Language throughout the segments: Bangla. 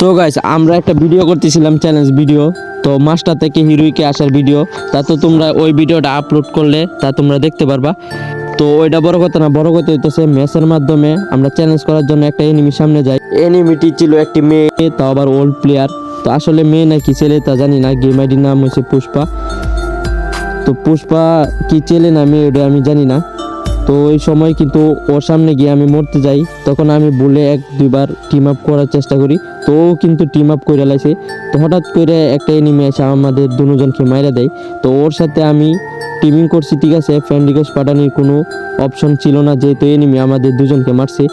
তো গাইস আমরা একটা ভিডিও করতেছিলাম চ্যালেঞ্জ ভিডিও, তো মাস্টার থেকে হিরোইকে আসার ভিডিও। তা তো তোমরা ওই ভিডিওটা আপলোড করলে তা তোমরা দেখতে পারবা। তো ওইটা বড় কথা না, বড় কথা হইতেছে ম্যাচের মাধ্যমে আমরা চ্যালেঞ্জ করার জন্য একটা এনিমি সামনে যাই। এনিমিটি ছিল একটি মেয়ে, তাও আবার ওল্ড প্লেয়ার। তো আসলে মেয়ে নাকি ছেলে তা জানি না, গেম আইডির নাম হচ্ছে পুষ্পা। তো পুষ্পা কি ছেলে না মেয়ে ওটা আমি জানি না। তো ওই সময় কিন্তু ওর সামনে গিয়ে আমি মরতে যাই, তখন আমি বলে এক দুইবার টিম আপ করার চেষ্টা করি, তো ও কিন্তু টিম আপ করে লাইছে। তো হঠাৎ করে একটা এনিমি এসে আমাদের দুজনকে মাইরা দেয়। তো ওর সাথে আমি টিমিং করছি, ঠিক আছে, ফ্রেন্ড রিকোয়েস্ট পাঠানোর কোনো অপশন ছিল না, যেহেতু এনিমি আমাদের দুজনকে মারছে।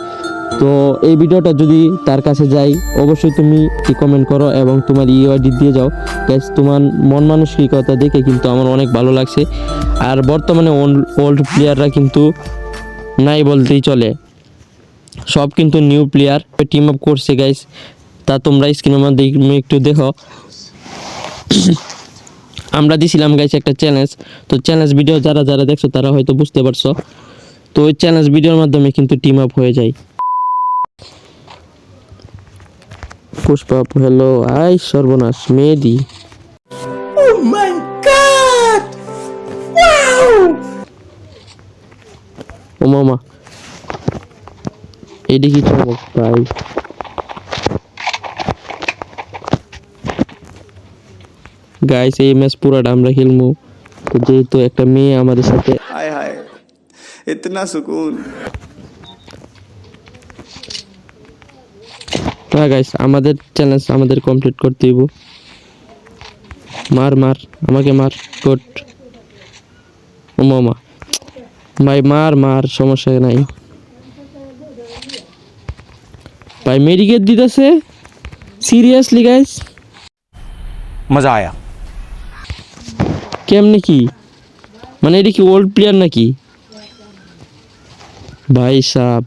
তো এই ভিডিওটা যদি তার কাছে যাই, অবশ্যই তুমি কমেন্ট করো এবং তোমার ইউআইডি দিয়ে যাও। গাইস তোমার মন মানসিকতা দেখে কিন্তু আমার অনেক ভালো লাগছে। আর বর্তমানে ওল্ড প্লেয়াররা কিন্তু নাই বলতেই চলে, সব কিন্তু নিউ প্লেয়ার টিম আপ করছে গাইস। তা তোমরা স্ক্রিনের মধ্যে একটু দেখো। আমরা দিছিলাম গাইস একটা চ্যালেঞ্জ, তো চ্যালেঞ্জ ভিডিও যারা যারা দেখছো তারা হয়তো বুঝতে পারছো। তো ওই চ্যালেঞ্জ ভিডিওর মাধ্যমে কিন্তু টিম আপ হয়ে যায়। পুষ্পা হ্যালো, আই সর্বনাশ মেহেদি। Oh my god! Wow! ও মামা, এইটা কি চমক ভাই। গাইস এই ম্যাচ পুরাটা আমরা খেলবো, তো যেহেতু একটা মেয়ে আমাদের সাথে। हाय हाय इतना सुकून। হ্যাঁ গাইস আমাদের চ্যালেঞ্জ আমাদের কমপ্লিট করতে হইব। মার মার আমাকে মার, কোট। ও মামা ভাই মার মার, সমস্যা নাই ভাই। মেডিকেট দিতেছে সিরিয়াসলি গাইস, मजा आया। কেমনে কি মানে এটা কি ওল্ড প্লেয়ার নাকি ভাই সাহেব?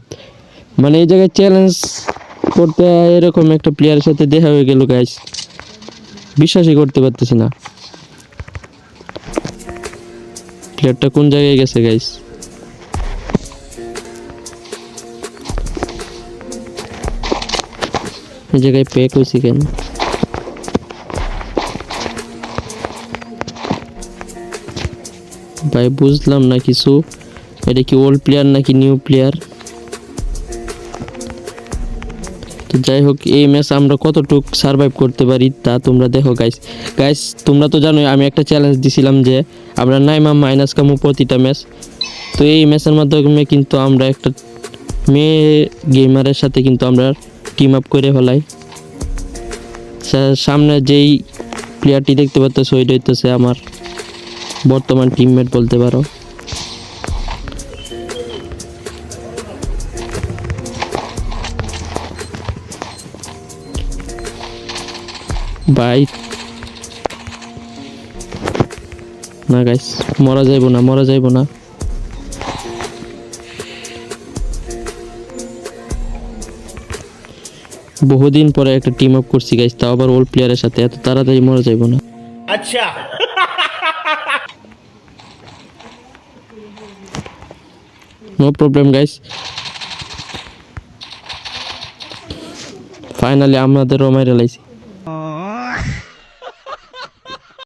মানে এই জায়গায় চ্যালেঞ্জ করতে এরকম একটা প্লেয়ারের সাথে দেখা হয়ে গেল গাইস, বিশ্বাসই করতে পারতেছি না। প্লেয়ারটা কোন জায়গায় গেছে গাইস? এই জায়গায় প্যাক হয়েছে কেন? ভাই বুঝলাম না কিছু, এটা কি ওল্ড প্লেয়ার নাকি নিউ প্লেয়ার? তো যাই হোক, এই ম্যাচ আমরা কতটুক সার্ভাইভ করতে পারি তা তোমরা দেখো গাইস। গাইস তোমরা তো জানোই আমি একটা চ্যালেঞ্জ দিছিলাম যে আমরা নাইমা মাইনাস কামু প্রতিটা ম্যাচ। তো এই ম্যাচের মাধ্যমে কিন্তু আমরা একটা মেয়ে গেমারের সাথে কিন্তু আমরা টিম আপ করে ফেলাই। সামনে যেই প্লেয়ারটি দেখতে পাচ্ছ ওইটা হইতেছে আমার বর্তমান টিমমেট বলতে পারো। ভাই না গাইস, মরা যাইব না, মরা যাইব না। বহুদিন পরে একটা টিম আপ করছি গাইস, তাও আবার ওল্ড প্লেয়ারের সাথে, এত তাড়াতাড়ি মরা যাইব না। अच्छा নো প্রবলেম গাইস, ফাইনালি আমাদের রোমাই রেলাইছি।